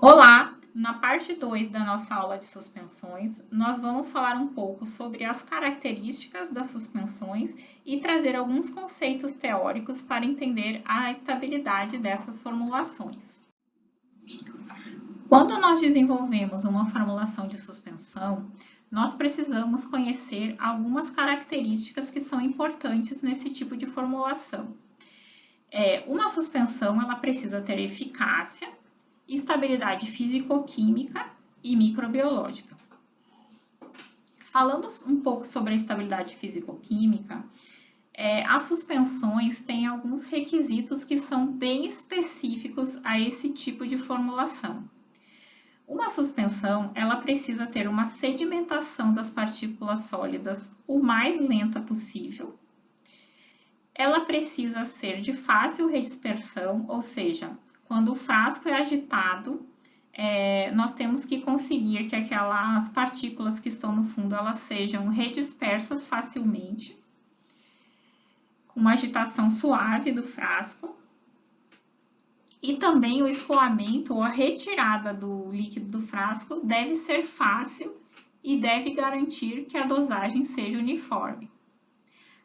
Olá! Na parte 2 da nossa aula de suspensões, nós vamos falar um pouco sobre as características das suspensões e trazer alguns conceitos teóricos para entender a estabilidade dessas formulações. Quando nós desenvolvemos uma formulação de suspensão, nós precisamos conhecer algumas características que são importantes nesse tipo de formulação. Uma suspensão ela precisa ter eficácia, estabilidade físico-química e microbiológica. Falando um pouco sobre a estabilidade físico-química, as suspensões têm alguns requisitos que são bem específicos a esse tipo de formulação. Uma suspensão, ela precisa ter uma sedimentação das partículas sólidas o mais lenta possível. Ela precisa ser de fácil redispersão, ou seja, quando o frasco é agitado, nós temos que conseguir que aquelas partículas que estão no fundo elas sejam redispersas facilmente, com uma agitação suave do frasco. E também o escoamento ou a retirada do líquido do frasco deve ser fácil e deve garantir que a dosagem seja uniforme.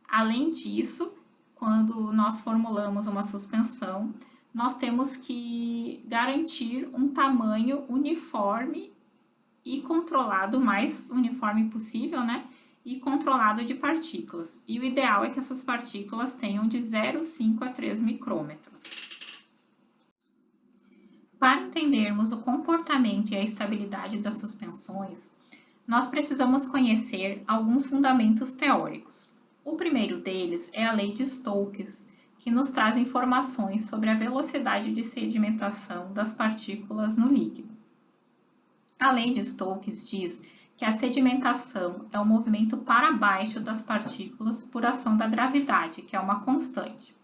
Além disso, quando nós formulamos uma suspensão, nós temos que garantir um tamanho uniforme e controlado, o mais uniforme possível, né? E controlado de partículas. E o ideal é que essas partículas tenham de 0,5 a 3 micrômetros. Para entendermos o comportamento e a estabilidade das suspensões, nós precisamos conhecer alguns fundamentos teóricos. O primeiro deles é a lei de Stokes, que nos traz informações sobre a velocidade de sedimentação das partículas no líquido. A lei de Stokes diz que a sedimentação é o movimento para baixo das partículas por ação da gravidade, que é uma constante.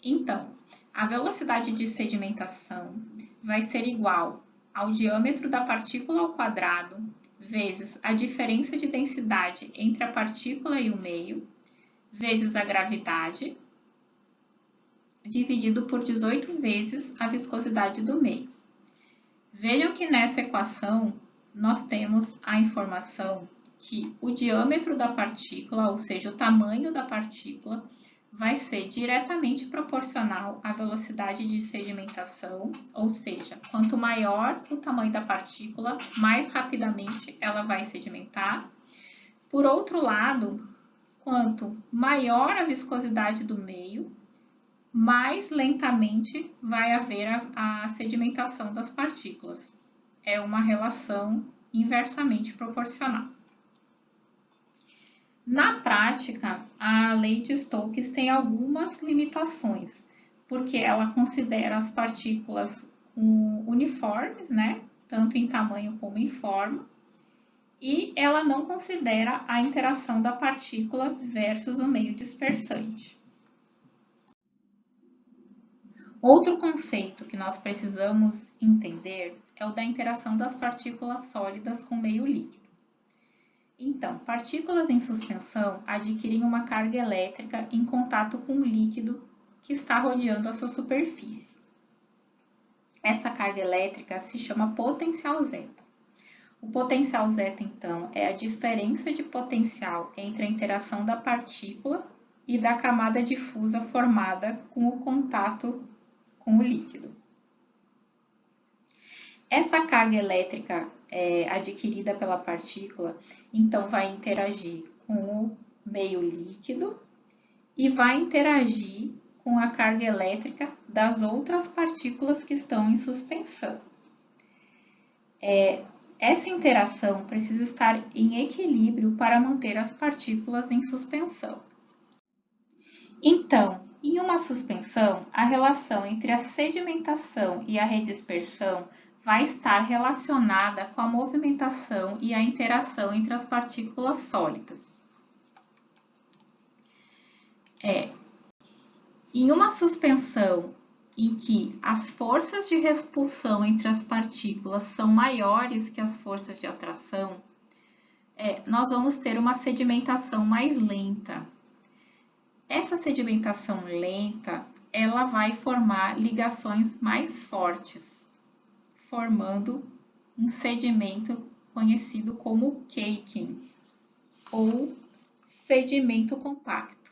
Então, a velocidade de sedimentação vai ser igual ao diâmetro da partícula ao quadrado vezes a diferença de densidade entre a partícula e o meio, vezes a gravidade, dividido por 18 vezes a viscosidade do meio. Vejam que nessa equação nós temos a informação que o diâmetro da partícula, ou seja, o tamanho da partícula, vai ser diretamente proporcional à velocidade de sedimentação, ou seja, quanto maior o tamanho da partícula, mais rapidamente ela vai sedimentar. Por outro lado, quanto maior a viscosidade do meio, mais lentamente vai haver a sedimentação das partículas. É uma relação inversamente proporcional. Na prática, a lei de Stokes tem algumas limitações, porque ela considera as partículas uniformes, né? Tanto em tamanho como em forma, e ela não considera a interação da partícula versus o meio dispersante. Outro conceito que nós precisamos entender é o da interação das partículas sólidas com o meio líquido. Então, partículas em suspensão adquirem uma carga elétrica em contato com o líquido que está rodeando a sua superfície. Essa carga elétrica se chama potencial zeta. O potencial zeta, então, é a diferença de potencial entre a interação da partícula e da camada difusa formada com o contato com o líquido. Essa carga elétrica adquirida pela partícula, então, vai interagir com o meio líquido e vai interagir com a carga elétrica das outras partículas que estão em suspensão. Essa interação precisa estar em equilíbrio para manter as partículas em suspensão. Então, em uma suspensão, a relação entre a sedimentação e a redispersão vai estar relacionada com a movimentação e a interação entre as partículas sólidas. Em uma suspensão em que as forças de repulsão entre as partículas são maiores que as forças de atração, nós vamos ter uma sedimentação mais lenta. Essa sedimentação lenta, ela vai formar ligações mais fortes. formando um sedimento conhecido como caking, ou sedimento compacto.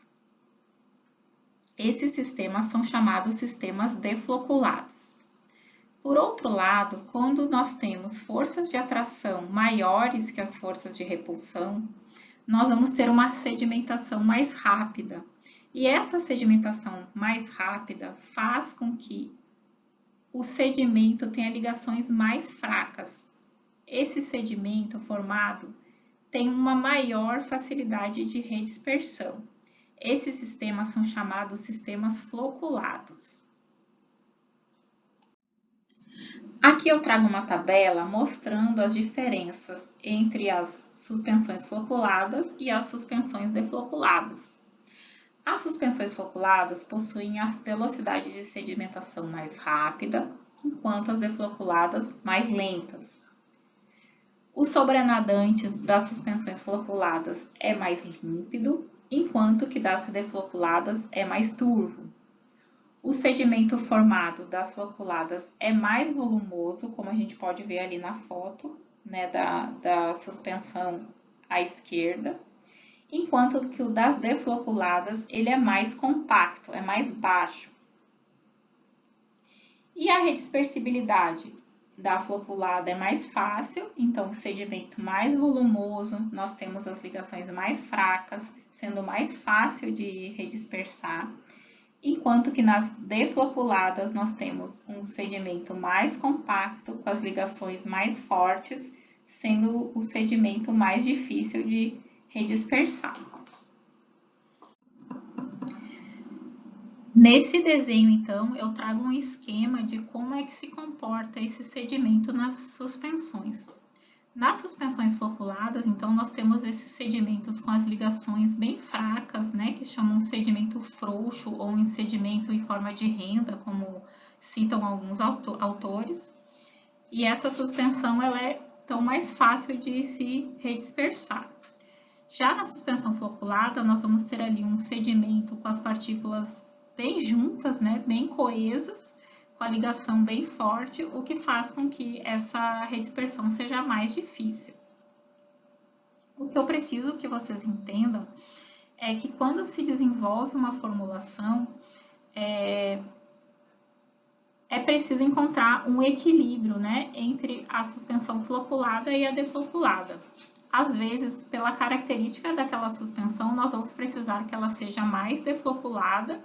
Esses sistemas são chamados sistemas defloculados. Por outro lado, quando nós temos forças de atração maiores que as forças de repulsão, nós vamos ter uma sedimentação mais rápida. E essa sedimentação mais rápida faz com que o sedimento tenha ligações mais fracas. Esse sedimento formado tem uma maior facilidade de redispersão. Esses sistemas são chamados sistemas floculados. Aqui eu trago uma tabela mostrando as diferenças entre as suspensões floculadas e as suspensões defloculadas. As suspensões floculadas possuem a velocidade de sedimentação mais rápida, enquanto as defloculadas mais lentas. O sobrenadante das suspensões floculadas é mais límpido, enquanto que das defloculadas é mais turvo. O sedimento formado das floculadas é mais volumoso, como a gente pode ver ali na foto, né, da suspensão à esquerda, enquanto que o das defloculadas ele é mais compacto, é mais baixo. E a redispersibilidade da floculada é mais fácil, então o sedimento mais volumoso, nós temos as ligações mais fracas, sendo mais fácil de redispersar, enquanto que nas defloculadas nós temos um sedimento mais compacto, com as ligações mais fortes, sendo o sedimento mais difícil de redispersar. Nesse desenho, então, eu trago um esquema de como é que se comporta esse sedimento nas suspensões. Nas suspensões floculadas, então, nós temos esses sedimentos com as ligações bem fracas, né, que chamam sedimento frouxo ou um sedimento em forma de renda, como citam alguns autores. E essa suspensão ela é tão mais fácil de se redispersar. Já na suspensão floculada, nós vamos ter ali um sedimento com as partículas bem juntas, né, bem coesas, com a ligação bem forte, o que faz com que essa redispersão seja mais difícil. O que eu preciso que vocês entendam é que quando se desenvolve uma formulação, é preciso encontrar um equilíbrio, né, entre a suspensão floculada e a defloculada. Às vezes, pela característica daquela suspensão, nós vamos precisar que ela seja mais defloculada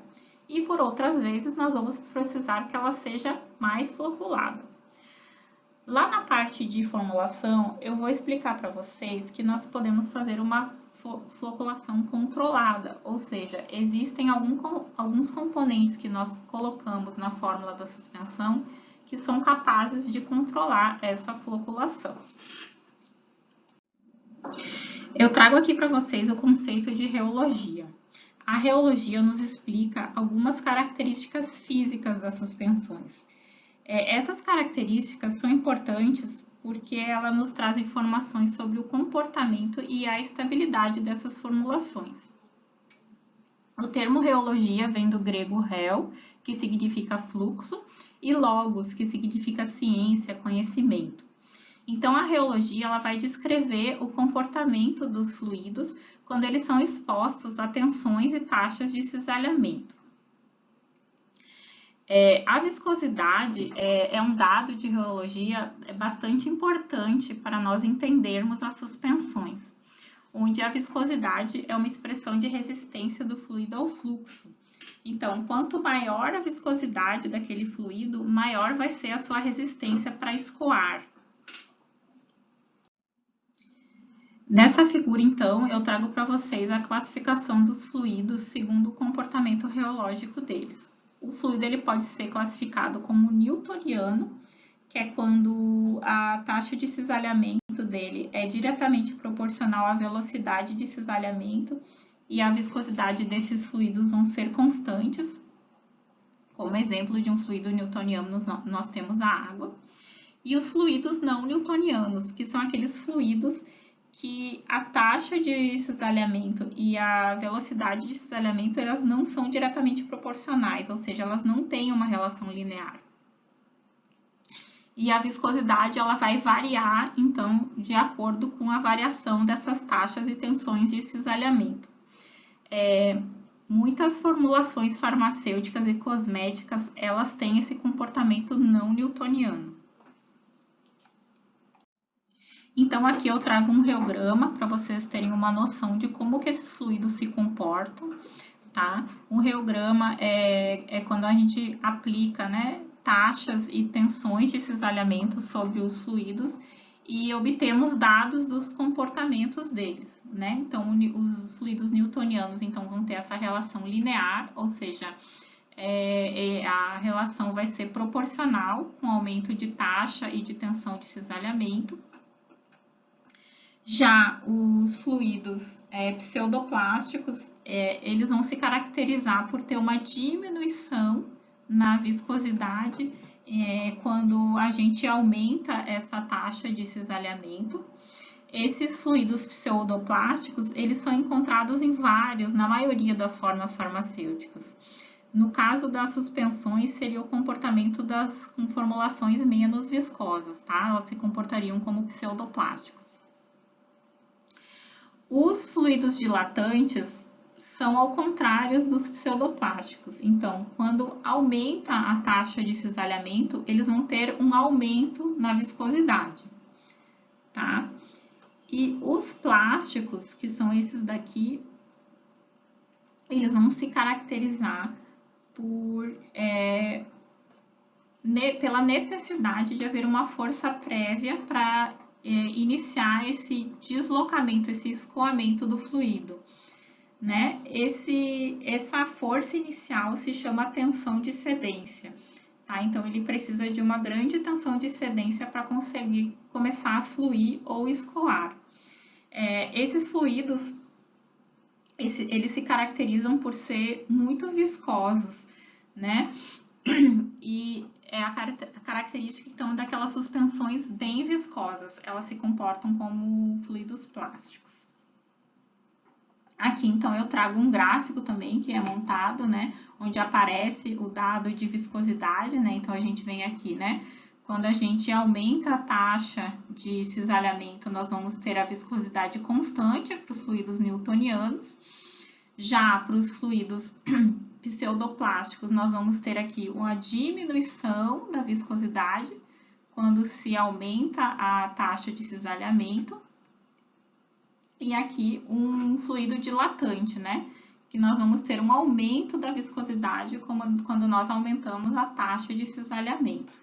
e, por outras vezes, nós vamos precisar que ela seja mais floculada. Lá na parte de formulação, eu vou explicar para vocês que nós podemos fazer uma floculação controlada, ou seja, existem alguns componentes que nós colocamos na fórmula da suspensão que são capazes de controlar essa floculação. Eu trago aqui para vocês o conceito de reologia. A reologia nos explica algumas características físicas das suspensões. Essas características são importantes porque ela nos traz informações sobre o comportamento e a estabilidade dessas formulações. O termo reologia vem do grego rel, que significa fluxo, e logos, que significa ciência, conhecimento. Então, a reologia ela vai descrever o comportamento dos fluidos quando eles são expostos a tensões e taxas de cisalhamento. A viscosidade é um dado de reologia bastante importante para nós entendermos as suspensões, onde a viscosidade é uma expressão de resistência do fluido ao fluxo. Então, quanto maior a viscosidade daquele fluido, maior vai ser a sua resistência para escoar. Nessa figura, então, eu trago para vocês a classificação dos fluidos segundo o comportamento reológico deles. O fluido ele pode ser classificado como newtoniano, que é quando a taxa de cisalhamento dele é diretamente proporcional à velocidade de cisalhamento e a viscosidade desses fluidos vão ser constantes. Como exemplo de um fluido newtoniano, nós temos a água. E os fluidos não newtonianos, que são aqueles fluidos que a taxa de cisalhamento e a velocidade de cisalhamento elas não são diretamente proporcionais, ou seja, elas não têm uma relação linear. E a viscosidade ela vai variar, então, de acordo com a variação dessas taxas e tensões de cisalhamento. Muitas formulações farmacêuticas e cosméticas, elas têm esse comportamento não newtoniano. Então, aqui eu trago um reograma para vocês terem uma noção de como que esses fluidos se comportam, tá? Um reograma é quando a gente aplica, né, taxas e tensões de cisalhamento sobre os fluidos e obtemos dados dos comportamentos deles, né? Então, os fluidos newtonianos, então, vão ter essa relação linear, ou seja, a relação vai ser proporcional com o aumento de taxa e de tensão de cisalhamento. Já os fluidos pseudoplásticos, eles vão se caracterizar por ter uma diminuição na viscosidade quando a gente aumenta essa taxa de cisalhamento. Esses fluidos pseudoplásticos, eles são encontrados na maioria das formas farmacêuticas. No caso das suspensões, seria o comportamento das formulações menos viscosas, tá? Elas se comportariam como pseudoplásticos. Os fluidos dilatantes são ao contrário dos pseudoplásticos. Então, quando aumenta a taxa de cisalhamento, eles vão ter um aumento na viscosidade, tá? E os plásticos, que são esses daqui, eles vão se caracterizar pela necessidade de haver uma força prévia para iniciar esse deslocamento, esse escoamento do fluido, né? Essa força inicial se chama tensão de cedência, tá? Então, ele precisa de uma grande tensão de cedência para conseguir começar a fluir ou escoar. Esses fluidos, eles se caracterizam por ser muito viscosos, né? E a característica, então, daquelas suspensões bem viscosas, elas se comportam como fluidos plásticos. Aqui, então, eu trago um gráfico também que é montado, né, onde aparece o dado de viscosidade, né, então a gente vem aqui, né, quando a gente aumenta a taxa de cisalhamento, nós vamos ter a viscosidade constante para os fluidos newtonianos. Já para os fluidos pseudoplásticos, nós vamos ter aqui uma diminuição da viscosidade quando se aumenta a taxa de cisalhamento. E aqui um fluido dilatante, né? Que nós vamos ter um aumento da viscosidade quando nós aumentamos a taxa de cisalhamento.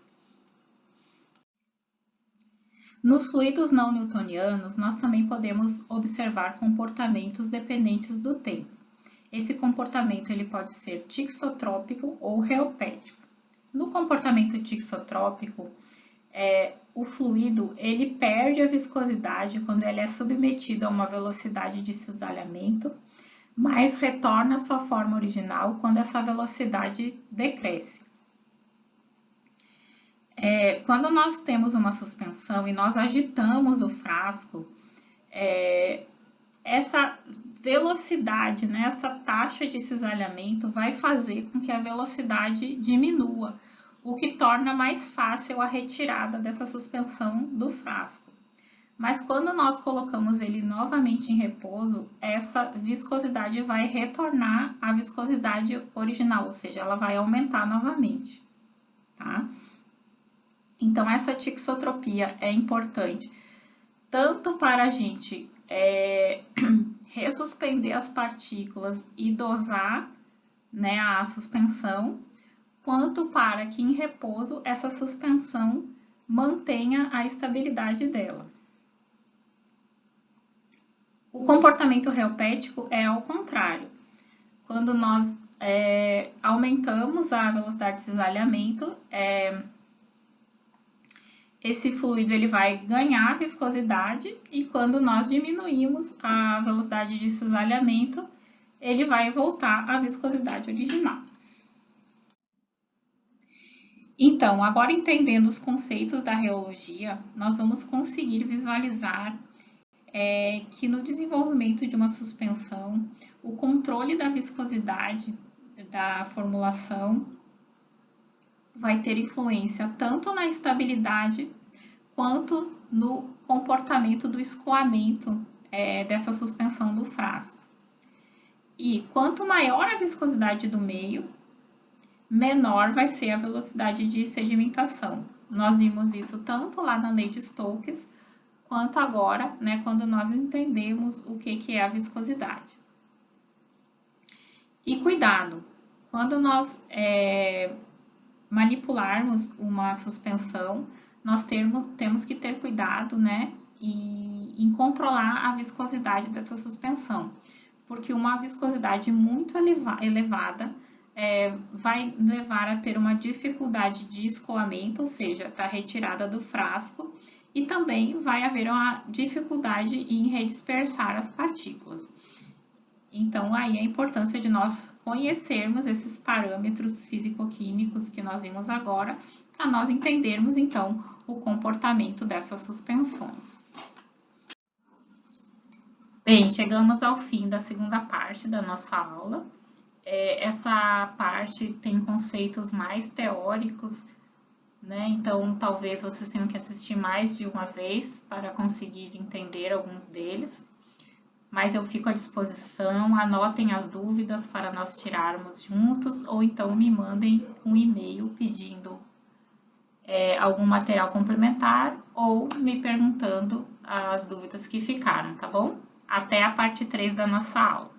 Nos fluidos não newtonianos, nós também podemos observar comportamentos dependentes do tempo. Esse comportamento ele pode ser tixotrópico ou reopético. No comportamento tixotrópico, o fluido ele perde a viscosidade quando ele é submetido a uma velocidade de cisalhamento, mas retorna à sua forma original quando essa velocidade decresce. Quando nós temos uma suspensão e nós agitamos o frasco, essa velocidade, né, essa taxa de cisalhamento vai fazer com que a velocidade diminua, o que torna mais fácil a retirada dessa suspensão do frasco. Mas quando nós colocamos ele novamente em repouso, essa viscosidade vai retornar à viscosidade original, ou seja, ela vai aumentar novamente, tá? Então, essa tixotropia é importante tanto para a gente ressuspender as partículas e dosar, né, a suspensão, quanto para que em repouso essa suspensão mantenha a estabilidade dela. O comportamento reopético é ao contrário. Quando nós aumentamos a velocidade de cisalhamento, esse fluido ele vai ganhar viscosidade e quando nós diminuímos a velocidade de cisalhamento, ele vai voltar à viscosidade original. Então, agora entendendo os conceitos da reologia, nós vamos conseguir visualizar que no desenvolvimento de uma suspensão, o controle da viscosidade da formulação vai ter influência tanto na estabilidade quanto no comportamento do escoamento dessa suspensão do frasco. E quanto maior a viscosidade do meio, menor vai ser a velocidade de sedimentação. Nós vimos isso tanto lá na lei de Stokes, quanto agora, né, quando nós entendemos o que é a viscosidade. E cuidado, quando nós manipularmos uma suspensão, nós temos que ter cuidado, né, em controlar a viscosidade dessa suspensão, porque uma viscosidade muito elevada vai levar a ter uma dificuldade de escoamento, ou seja, da retirada do frasco, e também vai haver uma dificuldade em redispersar as partículas. Então, aí a importância de nós conhecermos esses parâmetros físico-químicos que nós vimos agora, para nós entendermos, então, o comportamento dessas suspensões. Bem, chegamos ao fim da segunda parte da nossa aula. Essa parte tem conceitos mais teóricos, né? Então, talvez vocês tenham que assistir mais de uma vez para conseguir entender alguns deles. Mas eu fico à disposição, anotem as dúvidas para nós tirarmos juntos, ou então me mandem um e-mail pedindo algum material complementar ou me perguntando as dúvidas que ficaram, tá bom? Até a parte 3 da nossa aula.